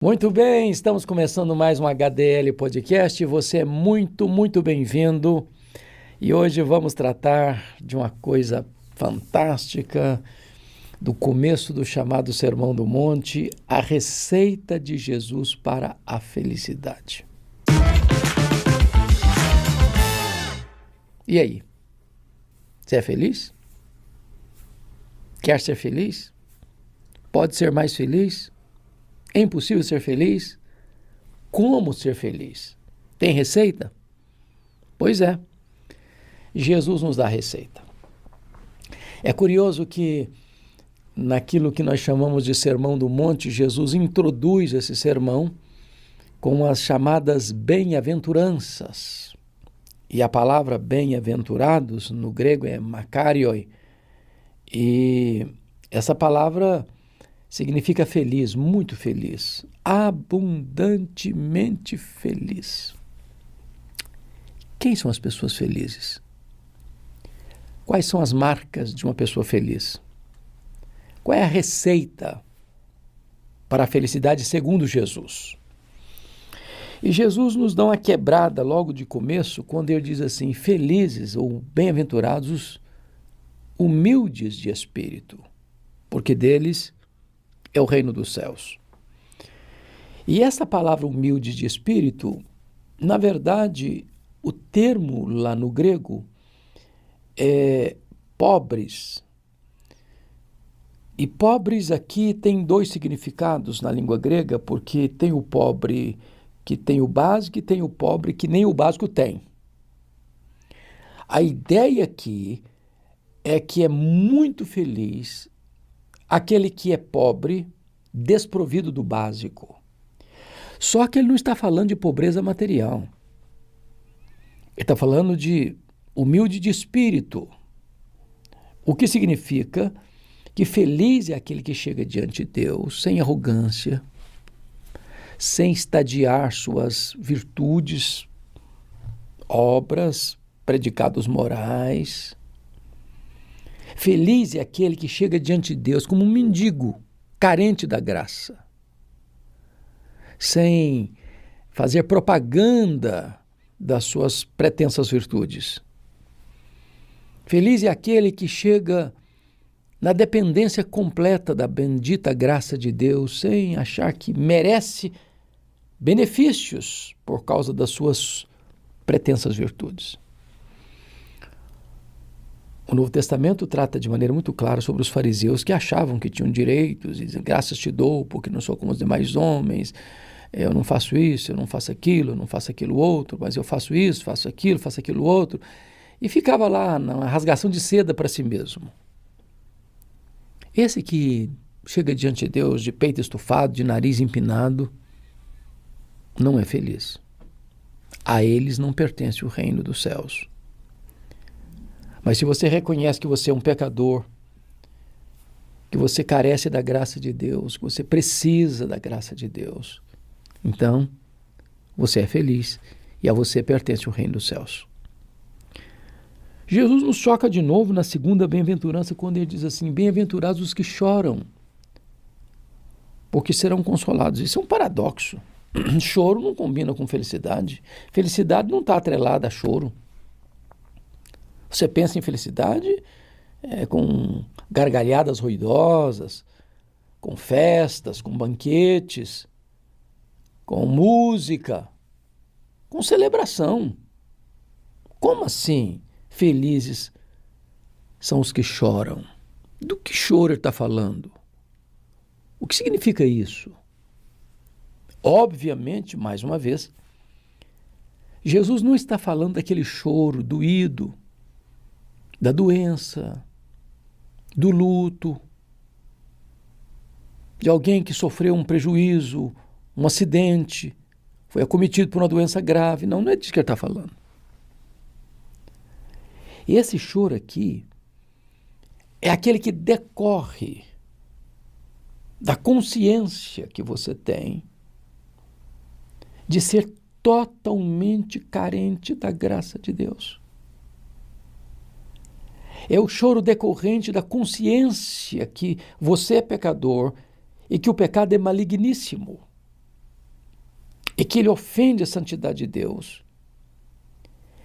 Muito bem, estamos começando mais um HDL Podcast. Você é muito bem-vindo. E hoje vamos tratar de uma coisa fantástica, do começo do chamado Sermão do Monte, a receita de Jesus para a felicidade. E aí? Você é feliz? Quer ser feliz? Pode ser mais feliz? É impossível ser feliz? Como ser feliz? Tem receita? Pois é, Jesus nos dá a receita. É curioso que naquilo que nós chamamos de Sermão do Monte, Jesus introduz esse sermão com as chamadas bem-aventuranças. E a palavra bem-aventurados no grego é makarioi. E essa palavra significa feliz, muito feliz, abundantemente feliz. Quem são as pessoas felizes? Quais são as marcas de uma pessoa feliz? Qual é a receita para a felicidade segundo Jesus? E Jesus nos dá uma quebrada logo de começo, quando ele diz assim: felizes ou bem-aventurados os humildes de espírito, porque deles é o reino dos céus. E essa palavra humilde de espírito, na verdade, o termo lá no grego é pobres. E pobres aqui tem dois significados na língua grega, porque tem o pobre que tem o básico e tem o pobre que nem o básico tem. A ideia aqui é que é muito feliz aquele que é pobre, desprovido do básico. Só que ele não está falando de pobreza material. Ele está falando de humilde de espírito. O que significa que feliz é aquele que chega diante de Deus sem arrogância, sem estadiar suas virtudes, obras, predicados morais. Feliz é aquele que chega diante de Deus como um mendigo, carente da graça, sem fazer propaganda das suas pretensas virtudes. Feliz é aquele que chega na dependência completa da bendita graça de Deus, sem achar que merece benefícios por causa das suas pretensas virtudes. O Novo Testamento trata de maneira muito clara sobre os fariseus que achavam que tinham direitos e dizem: graças te dou porque não sou como os demais homens, eu não faço isso, eu não faço aquilo, eu não faço aquilo outro, mas eu faço isso, faço aquilo outro. E ficava lá na rasgação de seda para si mesmo. Esse que chega diante de Deus de peito estufado, de nariz empinado, não é feliz. A eles não pertence o reino dos céus. Mas se você reconhece que você é um pecador, que você carece da graça de Deus, que você precisa da graça de Deus, então você é feliz e a você pertence o reino dos céus. Jesus nos choca de novo na segunda bem-aventurança, quando ele diz assim: bem-aventurados os que choram, porque serão consolados. Isso é um paradoxo. Choro não combina com felicidade. Felicidade não está atrelada a choro. Você pensa em felicidade com gargalhadas ruidosas, com festas, com banquetes, com música, com celebração. Como assim felizes são os que choram? Do que choro ele está falando? O que significa isso? Obviamente, mais uma vez, Jesus não está falando daquele choro doído, da doença, do luto, de alguém que sofreu um prejuízo, um acidente, foi acometido por uma doença grave. Não, não é disso que ele está falando. E esse choro aqui é aquele que decorre da consciência que você tem de ser totalmente carente da graça de Deus. É o choro decorrente da consciência que você é pecador e que o pecado é maligníssimo. e que ele ofende a santidade de Deus,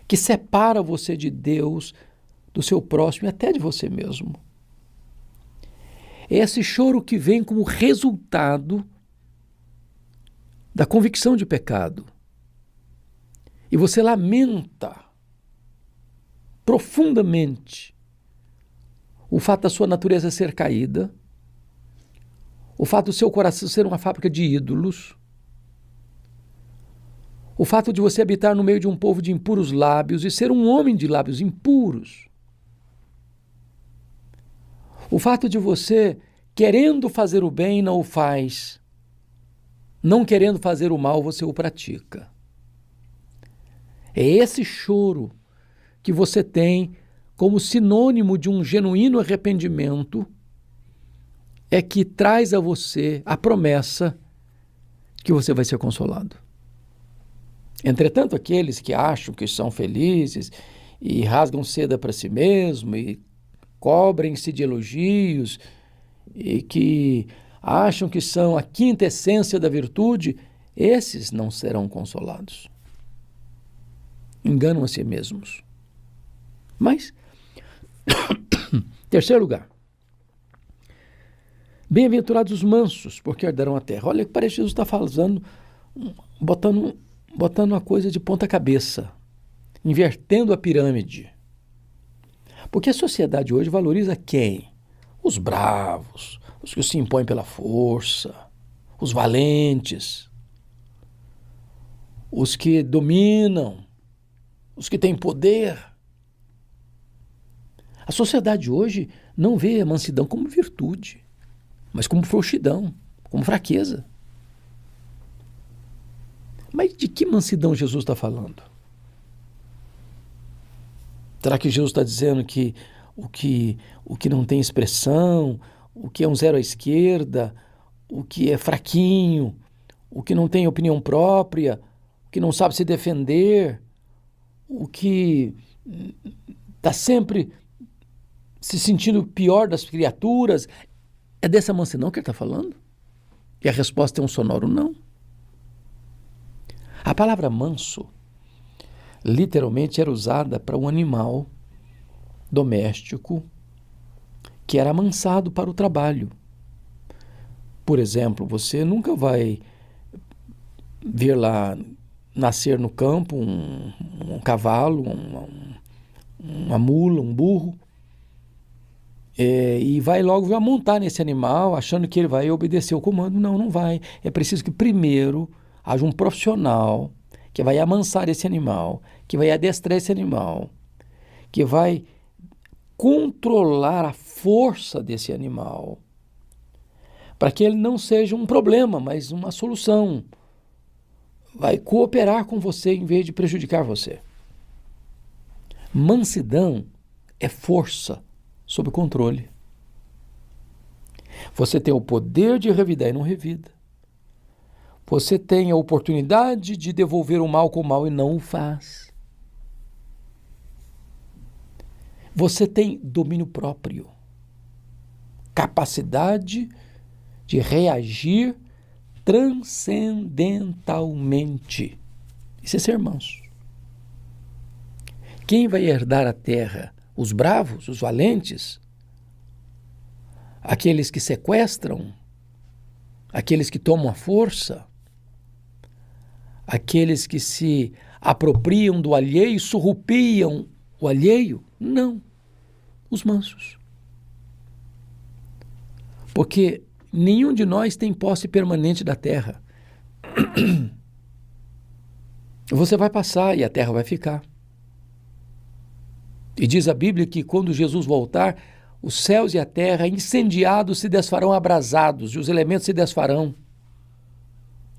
que separa você de Deus, do seu próximo e até de você mesmo. É esse choro que vem como resultado da convicção de pecado. E você lamenta profundamente o fato da sua natureza ser caída, o fato do seu coração ser uma fábrica de ídolos, o fato de você habitar no meio de um povo de impuros lábios e ser um homem de lábios impuros, o fato de você, querendo fazer o bem, não o faz, não querendo fazer o mal, você o pratica. É esse choro que você tem como sinônimo de um genuíno arrependimento, é que traz a você a promessa que você vai ser consolado. Entretanto, aqueles que acham que são felizes e rasgam seda para si mesmo e cobrem-se de elogios e que acham que são a quinta essência da virtude, esses não serão consolados. Enganam a si mesmos. Mas, terceiro lugar, bem-aventurados os mansos, porque herdarão a terra. Olha que parece que Jesus está falando, botando a coisa de ponta cabeça, invertendo a pirâmide. Porque a sociedade hoje valoriza quem? Os bravos, os que se impõem pela força, os valentes, os que dominam, os que têm poder. A sociedade hoje não vê a mansidão como virtude, mas como frouxidão, como fraqueza. Mas de que mansidão Jesus está falando? Será que Jesus está dizendo que o que não tem expressão, o que é um zero à esquerda, o que é fraquinho, o que não tem opinião própria, o que não sabe se defender, o que está sempre se sentindo pior das criaturas, é dessa mansidão que ele está falando? E a resposta é um sonoro não. A palavra manso literalmente era usada para um animal doméstico que era amansado para o trabalho. Por exemplo, você nunca vai ver lá nascer no campo um cavalo, uma mula, um burro, e vai logo montar nesse animal achando que ele vai obedecer o comando. Não, não vai. É preciso que primeiro haja um profissional que vai amansar esse animal, que vai adestrar esse animal, que vai controlar a força desse animal, para que ele não seja um problema, mas uma solução. Vai cooperar com você em vez de prejudicar você. Mansidão é força sob controle. Você tem o poder de revidar e não revida. Você tem a oportunidade de devolver o mal com o mal e não o faz. Você tem domínio próprio, capacidade de reagir transcendentalmente. Isso é ser manso. Quem vai herdar a terra? Os bravos, os valentes? Aqueles que sequestram? Aqueles que tomam a força? Aqueles que se apropriam do alheio, surrupiam o alheio? Não. Os mansos. Porque nenhum de nós tem posse permanente da terra. Você vai passar e a terra vai ficar. E diz a Bíblia que quando Jesus voltar, os céus e a terra incendiados se desfarão abrasados e os elementos se desfarão.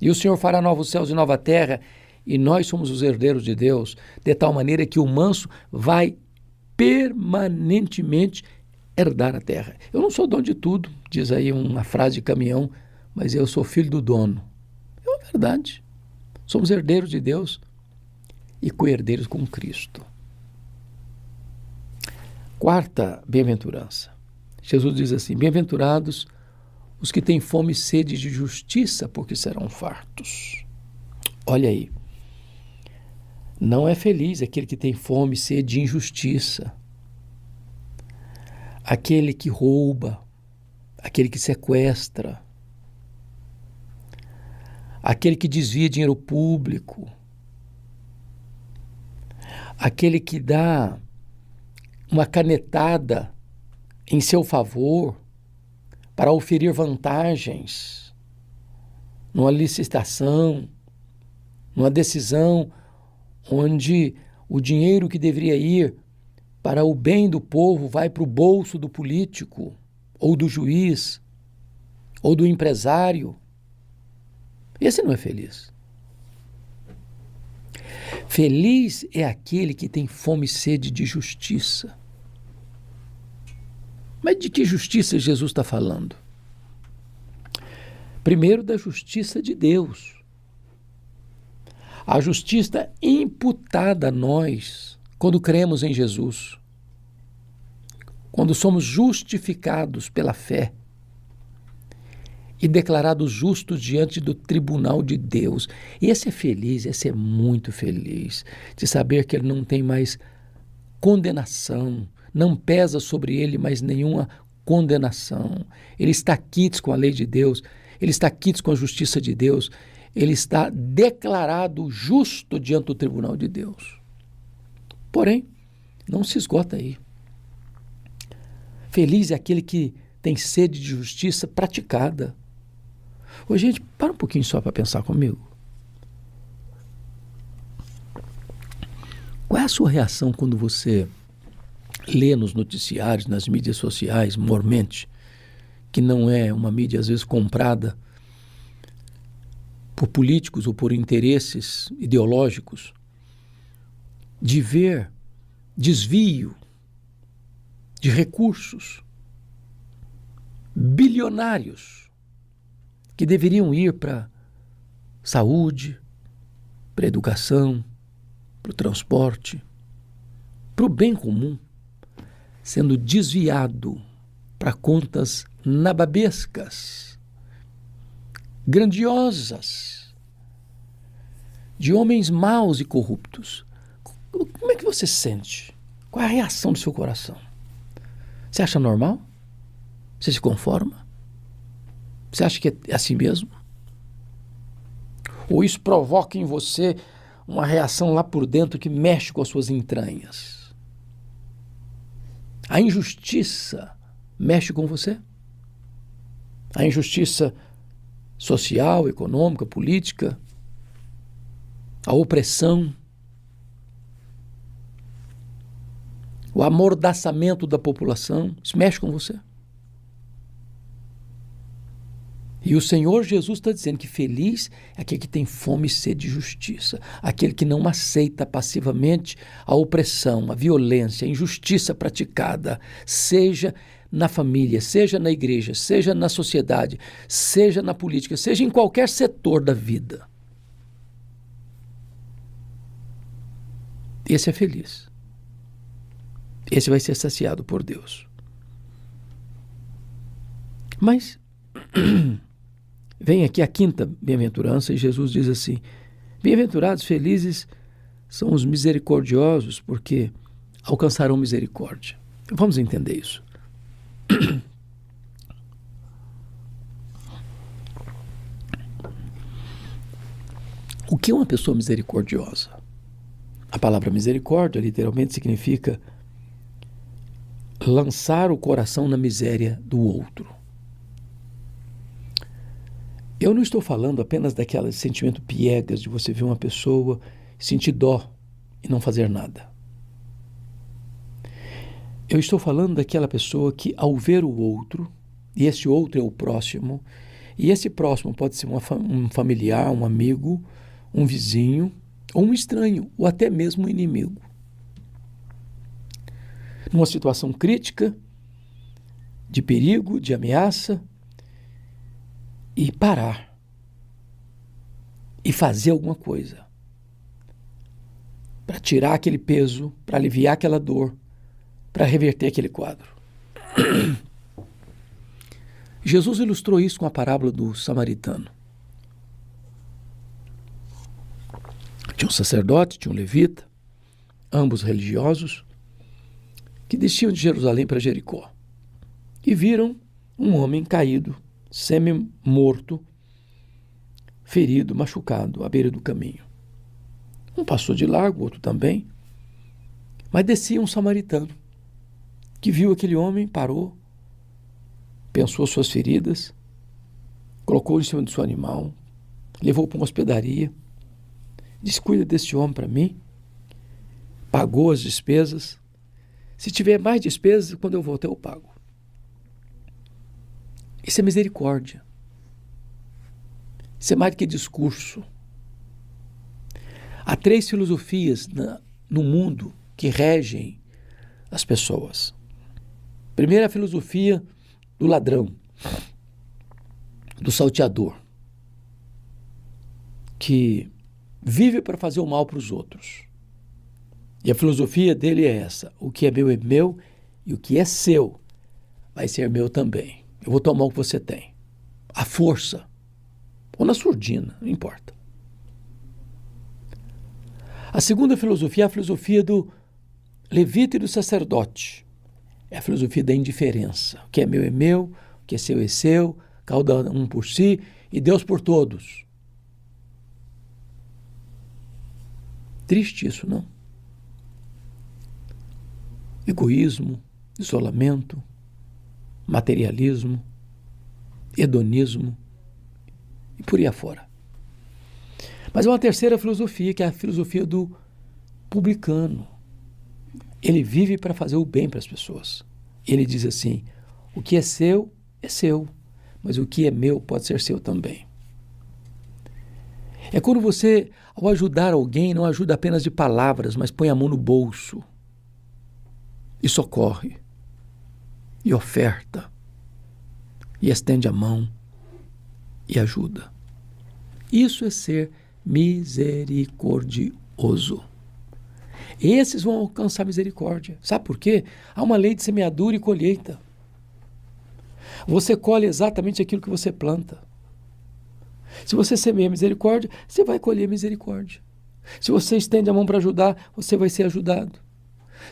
E o Senhor fará novos céus e nova terra, e nós somos os herdeiros de Deus, de tal maneira que o manso vai permanentemente herdar a terra. Eu não sou dono de tudo, diz aí uma frase de caminhão, mas eu sou filho do dono. É uma verdade. Somos herdeiros de Deus e co-herdeiros com Cristo. Quarta bem-aventurança. Jesus diz assim: bem-aventurados os que têm fome e sede de justiça, porque serão fartos. Olha aí. Não é feliz aquele que tem fome e sede de injustiça, aquele que rouba, aquele que sequestra, aquele que desvia dinheiro público, aquele que dá uma canetada em seu favor para oferir vantagens numa licitação, numa decisão onde o dinheiro que deveria ir para o bem do povo vai para o bolso do político, ou do juiz, ou do empresário. Esse não é feliz. Feliz é aquele que tem fome e sede de justiça. Mas de que justiça Jesus está falando? Primeiro, da justiça de Deus. A justiça imputada a nós quando cremos em Jesus. Quando somos justificados pela fé e declarados justos diante do tribunal de Deus. Esse é feliz, esse é muito feliz, de saber que ele não tem mais condenação, não pesa sobre ele mais nenhuma condenação. Ele está quites com a lei de Deus, ele está quites com a justiça de Deus, ele está declarado justo diante do tribunal de Deus. Porém, não se esgota aí. Feliz é aquele que tem sede de justiça praticada. Ô, gente, para um pouquinho só para pensar comigo. Qual é a sua reação quando você lê nos noticiários, nas mídias sociais, mormente, que não é uma mídia às vezes comprada por políticos ou por interesses ideológicos, de ver desvio de recursos bilionários que deveriam ir para saúde, para educação, para o transporte, para o bem comum, sendo desviado para contas nababescas, grandiosas, de homens maus e corruptos. Como é que você se sente? Qual é a reação do seu coração? Você acha normal? Você se conforma? Você acha que é assim mesmo? Ou isso provoca em você uma reação lá por dentro que mexe com as suas entranhas? A injustiça mexe com você? A injustiça social, econômica, política, a opressão, o amordaçamento da população, isso mexe com você? E o Senhor Jesus está dizendo que feliz é aquele que tem fome e sede de justiça, aquele que não aceita passivamente a opressão, a violência, a injustiça praticada, seja na família, seja na igreja, seja na sociedade, seja na política, seja em qualquer setor da vida. Esse é feliz. Esse vai ser saciado por Deus. Mas vem aqui a quinta bem-aventurança e Jesus diz assim: bem-aventurados, felizes são os misericordiosos, porque alcançarão misericórdia. Vamos entender isso. O que é uma pessoa misericordiosa? A palavra misericórdia literalmente significa lançar o coração na miséria do outro. Eu não estou falando apenas daquele sentimento piegas de você ver uma pessoa, sentir dó e não fazer nada. Eu estou falando daquela pessoa que, ao ver o outro, e esse outro é o próximo, e esse próximo pode ser um familiar, um amigo, um vizinho, ou um estranho, ou até mesmo um inimigo. Numa situação crítica, de perigo, de ameaça, e parar e fazer alguma coisa para tirar aquele peso, para aliviar aquela dor, para reverter aquele quadro. Jesus ilustrou isso com a parábola do samaritano. Tinha um sacerdote, tinha um levita, ambos religiosos, que desciam de Jerusalém para Jericó. E viram um homem caído, semi-morto, ferido, machucado, à beira do caminho. Um passou de largo, outro também. Mas descia um samaritano, que viu aquele homem, parou, pensou suas feridas, colocou em cima do seu animal, levou para uma hospedaria, disse: cuida desse homem para mim, pagou as despesas. Se tiver mais despesas, quando eu voltar eu pago. Isso é misericórdia. Isso é mais do que discurso. Há 3 filosofias no mundo que regem as pessoas. Primeiro, a filosofia do ladrão, do salteador, que vive para fazer o mal para os outros. E a filosofia dele é essa: o que é meu, e o que é seu vai ser meu também. Eu vou tomar o que você tem. À força. Ou na surdina, não importa. A segunda filosofia é a filosofia do levita e do sacerdote. É a filosofia da indiferença. O que é meu, o que é seu, cada um por si e Deus por todos. Triste isso, não? Egoísmo, isolamento, materialismo, hedonismo e por aí afora. Mas há uma terceira filosofia, que é a filosofia do publicano. Ele vive para fazer o bem para as pessoas. Ele diz assim: o que é seu, mas o que é meu pode ser seu também. É quando você, ao ajudar alguém, não ajuda apenas de palavras, mas põe a mão no bolso e socorre, e oferta, e estende a mão e ajuda. Isso é ser misericordioso. Esses vão alcançar misericórdia. Sabe por quê? Há uma lei de semeadura e colheita. Você colhe exatamente aquilo que você planta. Se você semeia misericórdia, você vai colher misericórdia. Se você estende a mão para ajudar, você vai ser ajudado.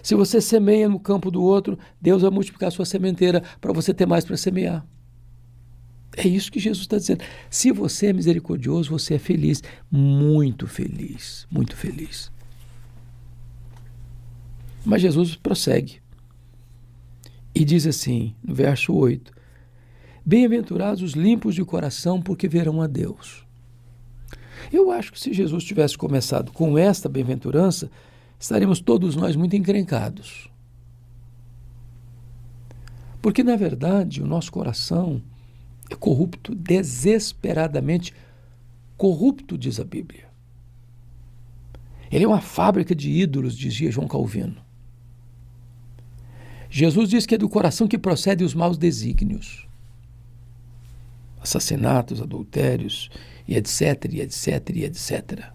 Se você semeia no campo do outro, Deus vai multiplicar a sua sementeira para você ter mais para semear. É isso que Jesus está dizendo. Se você é misericordioso, você é feliz. Muito feliz. Muito feliz. Mas Jesus prossegue e diz assim, no verso 8: bem-aventurados os limpos de coração, porque verão a Deus. Eu acho que se Jesus tivesse começado com esta bem-aventurança, estaremos todos nós muito encrencados. Porque, na verdade, o nosso coração é corrupto, desesperadamente corrupto, diz a Bíblia. Ele é uma fábrica de ídolos, dizia João Calvino. Jesus diz que é do coração que procedem os maus desígnios. Assassinatos, adultérios, e etc, e etc, e etc.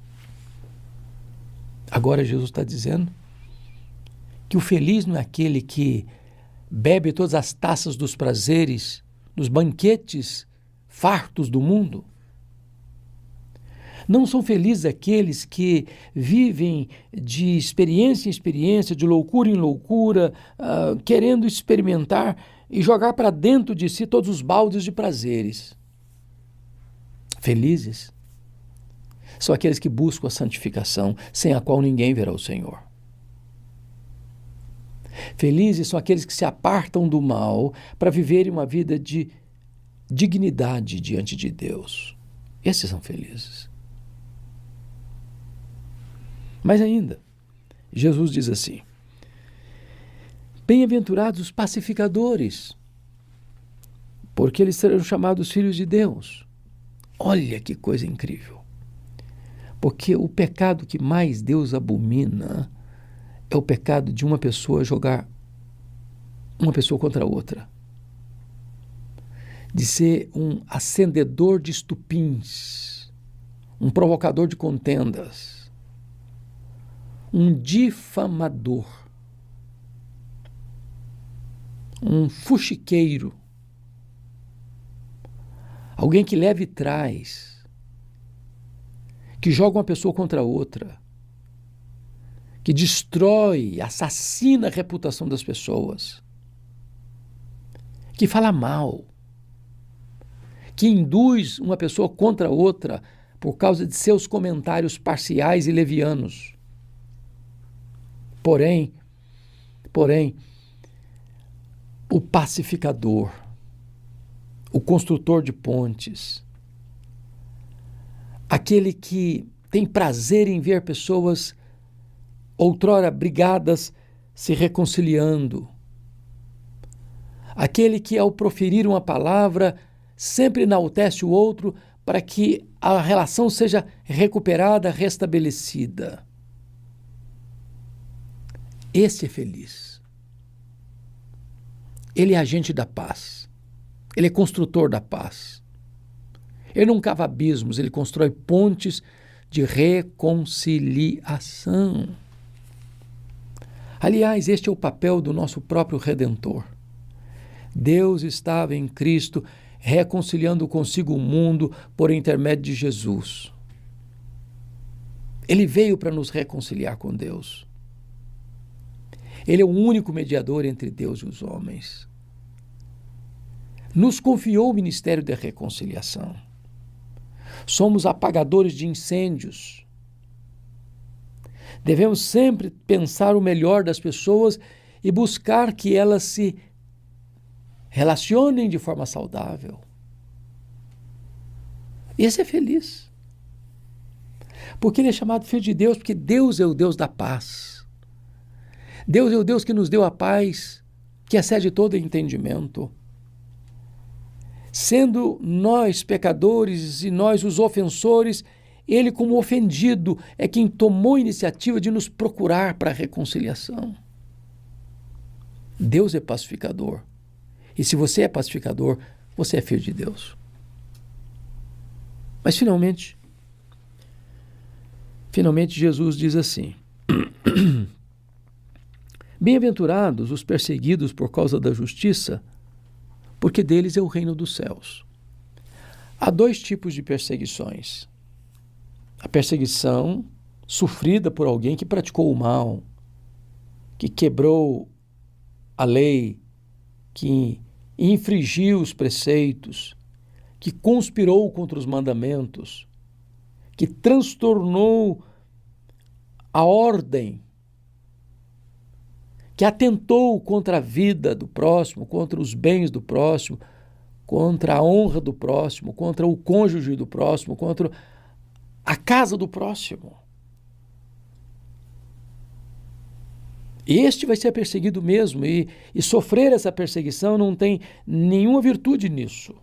Agora Jesus está dizendo que o feliz não é aquele que bebe todas as taças dos prazeres, nos banquetes fartos do mundo. Não são felizes aqueles que vivem de experiência em experiência, de loucura em loucura, querendo experimentar e jogar para dentro de si todos os baldes de prazeres. Felizes são aqueles que buscam a santificação, sem a qual ninguém verá o Senhor. Felizes são aqueles que se apartam do mal para viverem uma vida de dignidade diante de Deus. Esses são felizes. Mas ainda, Jesus diz assim: bem-aventurados os pacificadores, porque eles serão chamados filhos de Deus. Olha que coisa incrível. Porque o pecado que mais Deus abomina é o pecado de uma pessoa jogar uma pessoa contra a outra. De ser um acendedor de estupins, um provocador de contendas, um difamador, um fuxiqueiro, alguém que leva e traz, que joga uma pessoa contra outra, que destrói, assassina a reputação das pessoas, que fala mal, que induz uma pessoa contra outra por causa de seus comentários parciais e levianos. Porém, o pacificador, o construtor de pontes, aquele que tem prazer em ver pessoas outrora brigadas se reconciliando, aquele que ao proferir uma palavra sempre enaltece o outro para que a relação seja recuperada, restabelecida. Esse é feliz. Ele é agente da paz. Ele é construtor da paz. Ele não cava abismos, ele constrói pontes de reconciliação. Aliás, este é o papel do nosso próprio Redentor. Deus estava em Cristo reconciliando consigo o mundo por intermédio de Jesus. Ele veio para nos reconciliar com Deus. Ele é o único mediador entre Deus e os homens. Nos confiou o ministério da reconciliação. Somos apagadores de incêndios. Devemos sempre pensar o melhor das pessoas e buscar que elas se relacionem de forma saudável. Esse é feliz. Porque ele é chamado filho de Deus, porque Deus é o Deus da paz. Deus é o Deus que nos deu a paz, que excede todo entendimento. Sendo nós pecadores e nós os ofensores, ele, como ofendido, é quem tomou a iniciativa de nos procurar para a reconciliação. Deus é pacificador. E se você é pacificador, você é filho de Deus. Mas finalmente Jesus diz assim: bem-aventurados os perseguidos por causa da justiça, porque deles é o reino dos céus. Há dois tipos de perseguições. A perseguição sofrida por alguém que praticou o mal, que quebrou a lei, que infringiu os preceitos, que conspirou contra os mandamentos, que transtornou a ordem, que atentou contra a vida do próximo, contra os bens do próximo, contra a honra do próximo, contra o cônjuge do próximo, contra a casa do próximo. Este vai ser perseguido mesmo, e sofrer essa perseguição não tem nenhuma virtude nisso.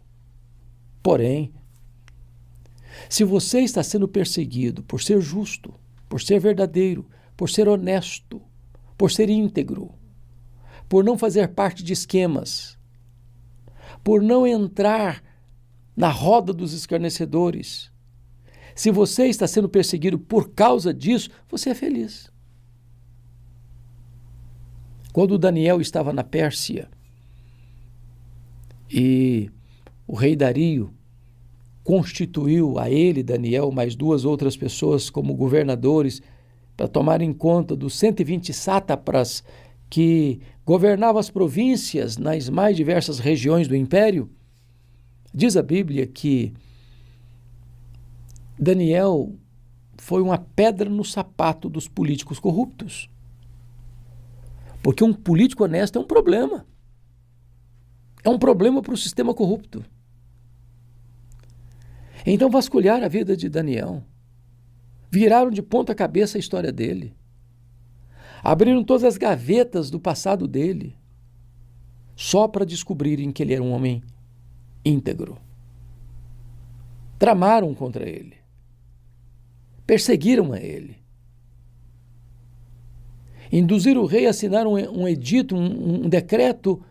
Porém, se você está sendo perseguido por ser justo, por ser verdadeiro, por ser honesto, por ser íntegro, por não fazer parte de esquemas, por não entrar na roda dos escarnecedores, se você está sendo perseguido por causa disso, você é feliz. Quando Daniel estava na Pérsia e o rei Dario constituiu a ele, Daniel, mais 2 outras pessoas como governadores para tomarem conta dos 120 sátrapas que governavam as províncias nas mais diversas regiões do império, diz a Bíblia que Daniel foi uma pedra no sapato dos políticos corruptos. Porque um político honesto é um problema. É um problema para o sistema corrupto. Então vasculharam a vida de Daniel. Viraram de ponta cabeça a história dele. Abriram todas as gavetas do passado dele, só para descobrirem que ele era um homem íntegro. Tramaram contra ele. Perseguiram a ele. Induziram o rei a assinar um edito, um decreto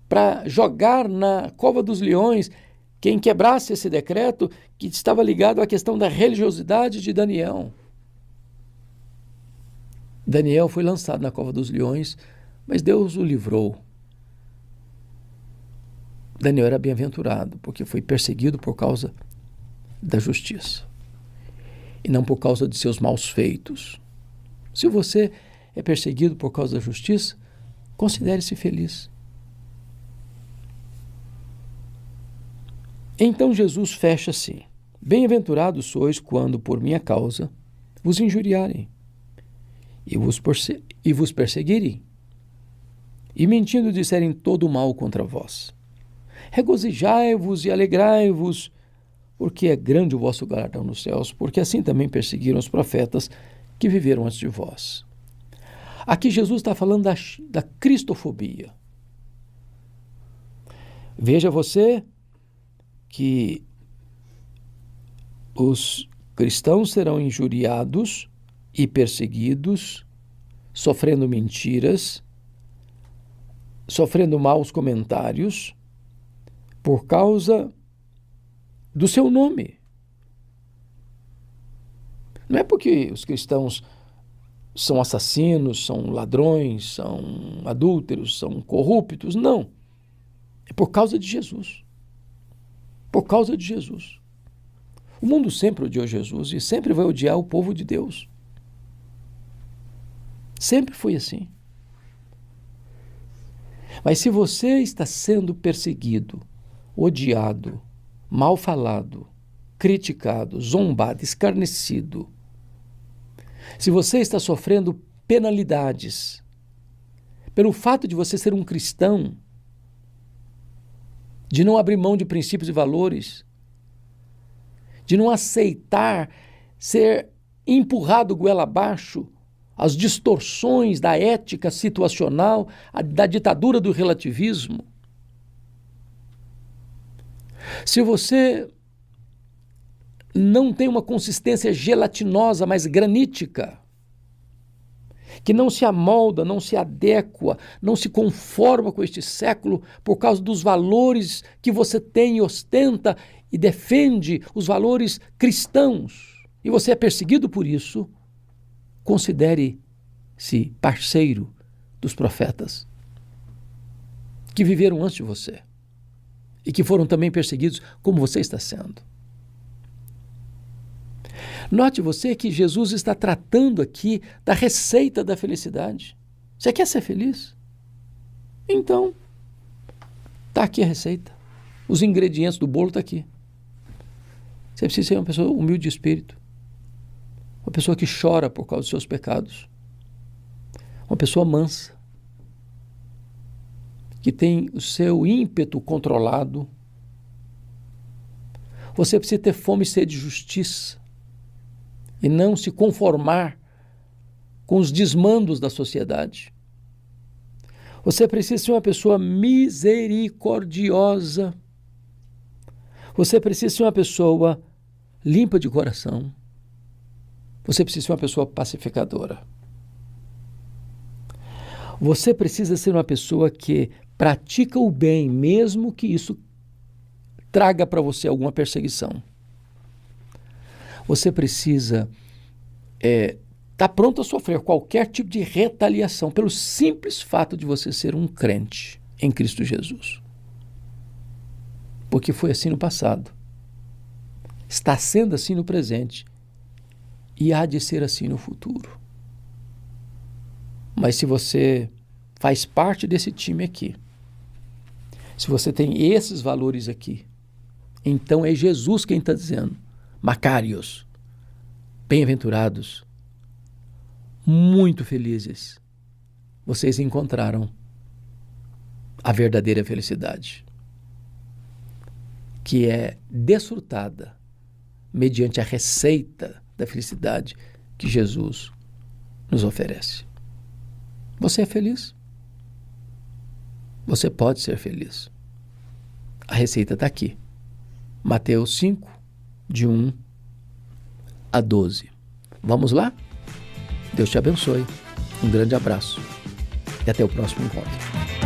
para jogar na cova dos leões quem quebrasse esse decreto, que estava ligado à questão da religiosidade de Daniel. Daniel foi lançado na cova dos leões, mas Deus o livrou. Daniel era bem-aventurado, porque foi perseguido por causa da justiça. e não por causa de seus maus feitos. Se você é perseguido por causa da justiça, considere-se feliz. Então Jesus fecha assim: bem-aventurados sois quando, por minha causa, vos injuriarem e vos perseguirem, e mentindo disserem todo o mal contra vós. Regozijai-vos e alegrai-vos, porque é grande o vosso galardão nos céus, porque assim também perseguiram os profetas que viveram antes de vós. Aqui Jesus está falando da cristofobia. Veja você que os cristãos serão injuriados e perseguidos, sofrendo mentiras, sofrendo maus comentários, por causa do seu nome. Não é porque os cristãos são assassinos, são ladrões, são adúlteros, são corruptos, não. É por causa de Jesus. Por causa de Jesus. O mundo sempre odiou Jesus e sempre vai odiar o povo de Deus. Sempre foi assim. Mas se você está sendo perseguido, odiado, mal falado, criticado, zombado, escarnecido, se você está sofrendo penalidades pelo fato de você ser um cristão, de não abrir mão de princípios e valores, de não aceitar ser empurrado goela abaixo às distorções da ética situacional, da ditadura do relativismo. Se você não tem uma consistência gelatinosa, mas granítica, que não se amolda, não se adequa, não se conforma com este século por causa dos valores que você tem e ostenta e defende, os valores cristãos, e você é perseguido por isso, considere-se parceiro dos profetas que viveram antes de você e que foram também perseguidos como você está sendo. Note você que Jesus está tratando aqui da receita da felicidade. Você quer ser feliz? Então, está aqui a receita. Os ingredientes do bolo estão aqui. Você precisa ser uma pessoa humilde de espírito. Uma pessoa que chora por causa dos seus pecados. Uma pessoa mansa. Que tem o seu ímpeto controlado. Você precisa ter fome e sede de justiça. E não se conformar com os desmandos da sociedade. Você precisa ser uma pessoa misericordiosa. Você precisa ser uma pessoa limpa de coração. Você precisa ser uma pessoa pacificadora. Você precisa ser uma pessoa que pratica o bem, mesmo que isso traga para você alguma perseguição. Você precisa estar pronto a sofrer qualquer tipo de retaliação pelo simples fato de você ser um crente em Cristo Jesus. Porque foi assim no passado, está sendo assim no presente e há de ser assim no futuro. Mas se você faz parte desse time aqui, se você tem esses valores aqui, então é Jesus quem está dizendo: Macários, bem-aventurados, muito felizes, vocês encontraram a verdadeira felicidade, que é desfrutada mediante a receita da felicidade que Jesus nos oferece. Você é feliz? Você pode ser feliz. A receita está aqui. Mateus 5, de 1 a 12. Vamos lá? Deus te abençoe. Um grande abraço e até o próximo encontro.